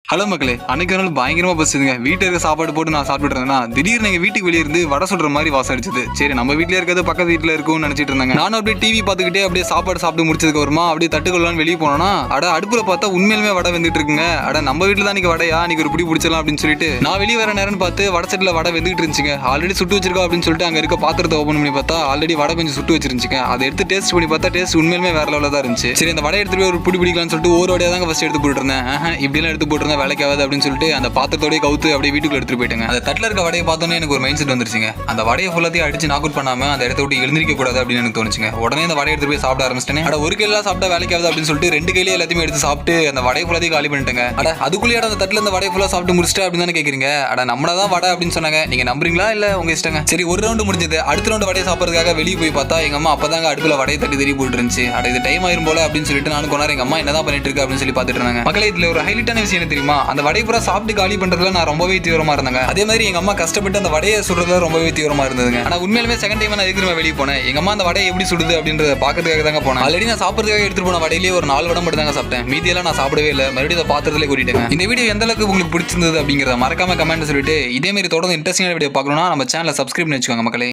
Hello மக்களே, அன்னைக்கு ஒரு நாள் பயங்கரமா பசிச்சுதுங்க. வீட்டுல இருக்க சாப்பாடு போட்டு நான் சாப்பிட்டு இருந்தேன்னா திடீர்னு எங்க வீட்டுக்கு வெளியே இருந்து வடை சுடுற மாதிரி வாசம் அடிச்சது. சரி, நம்ம வீட்லயே இருக்கிறது பக்கத்து வீட்டுல இருக்கும்னு நினைச்சிட்டு இருந்தாங்க. நானும் அப்படியே டிவி பார்த்துக்கிட்டே அப்படியே சாப்பாடு சாப்பிட்டு முடிச்சதுக்கு அப்புறமா அப்படியே தட்டுக்கொள்ளலான்னு வெளியே போனோம்னா அடுப்புல பார்த்தா உண்மையிலுமே வடை வெந்துட்டு இருக்குங்க. நம்ம வீட்டுல தான் நீங்க வடையா, நீங்க ஒரு பிடி பிடிச்சலாம் அப்படின்னு சொல்லிட்டு நான் வெளியே வர நேரம்னு பார்த்து வடச்சட்டில வடை வெந்துட்டு இருந்துச்சுங்க. ஆல்ரெடி சுட்டு வச்சிருக்கோம் அப்படின்னு சொல்லிட்டு அங்க இருக்க பாத்திரத்தை ஓபன் பண்ணி பார்த்தா ஆல்ரெடி வடை கொஞ்சம் சுட்டு வச்சிருந்துச்சுங்க. அதை எடுத்து டேஸ்ட் பண்ணி பார்த்தா டேஸ்ட் உண்மையிலுமே வேற லெவலில் தான் இருந்துச்சு. சரி, அந்த வடை எடுத்துட்டு ஒரு பிடி பிடிக்கலாம்னு சொல்லிட்டு ஒரு வடையா தாங்க ஃபர்ஸ்ட் எடுத்து போட்டு இருந்தேன். இப்படிலாம் எடுத்து போட்டுருந்தேன் வேலைக்காவது அப்படின்னு சொல்லிட்டு அந்த பாத்திரத்தோடய கவுத்து அப்படியே வீட்டுக்குள்ள எடுத்துட்டு போயிட்டுங்க. அந்த தட்டில் இருக்க வடையை பார்த்தோன்னே எனக்கு ஒரு மைண்ட் செட் வந்துருச்சுங்க. அந்த வடையை ஃபுல்லாத்தையும் அடிச்சு நாக் அவுட் பண்ணாம அந்த இடத்த விட்டு எழுந்திருக்க கூடாது அப்படின்னு எனக்கு தோணுச்சுங்க. உடனே அந்த வடையை எடுத்து போய் சாப்பிட ஆரம்பிச்சிட்டேன். ஒரு கையில சாப்பிட்டா வேலைக்காவது அப்படின்னு சொல்லிட்டு ரெண்டு கையிலே எல்லாத்தையுமே எடுத்து சாப்பிட்டு அந்த வடையை ஃபுல்லாத்தையும் காலி பண்ணிட்டேங்க. அதுக்குள்ளேயே அந்த தட்டில் இந்த வடையை ஃபுல்லா சாப்பிட்டு முடிச்சிட்டு அப்படின்னு தானே கேட்குறீங்க. நம்மள தான் வடை அப்படின்னு சொன்னாங்க. நீங்க நம்புறீங்களா இல்ல உங்க இஷ்டங்க. சரி, ஒரு ரவுண்டு முடிஞ்சது. அடுத்த ரவுண்டு வடையை சாப்பிட்றதுக்காக வெளியே போய் பார்த்தா எங்க அம்மா அப்பதாங்க அடுப்புல வடையை தட்டி தெரிய போட்டு இருந்துச்சு. இது டைம் ஆயிரும் போல அப்படின்னு சொல்லிட்டு நானும் கொண்டாரு எங்க அம்மா என்னதான் பண்ணிட்டு இருக்கு அப்படின்னு சொல்லி பார்த்துட்டு இருந்தாங்க. மக்களே, இதுல ஒரு ஹைலைட்டான விஷயம் என்ன தெரியுமா? அந்த வடையை பூரா சாப்பிட்டு காலி பண்றதுல நான் ரொம்பவே தீவிரமா இருந்தாங்க. அதே மாதிரி எங்க அம்மா கஷ்டப்பட்டு அந்த வடையை சுடுறதுல ரொம்பவே தீவிரமா இருந்ததுங்க. ஆனா உண்மையிலுமே செகண்ட் டைம் நான் எதுக்கு வெளியே போனேன், எங்க அம்மா அந்த வடையை எப்படி சுடுது அப்படின்றத பாக்கிறதுக்காக தாங்க போனேன். ஆல்ரெடி நான் சாப்பிட்றதுக்காக எடுத்துட்டு போன வடையிலேயே ஒரு 4 வடை மட்டும் தாங்க சாப்பிட்டேன். மீதியெல்லாம் நான் சாப்பிடவே இல்லை. மறுபடியும் பாத்திரத்திலே கூட்டிட்டேன். இந்த வீடியோ எந்த அளவுக்கு உங்களுக்கு பிடிச்சிருந்தது அப்படிங்கிறத மறக்காம கமெண்ட் சொல்லிட்டு இதே மாதிரி தொடர்ந்து இன்ட்ரெஸ்டிங்கான வீடியோ பார்க்கணும்னா நம்ம சேனலை சப்ஸ்கிரைப் பண்ணி வச்சுக்கோங்க மக்களே.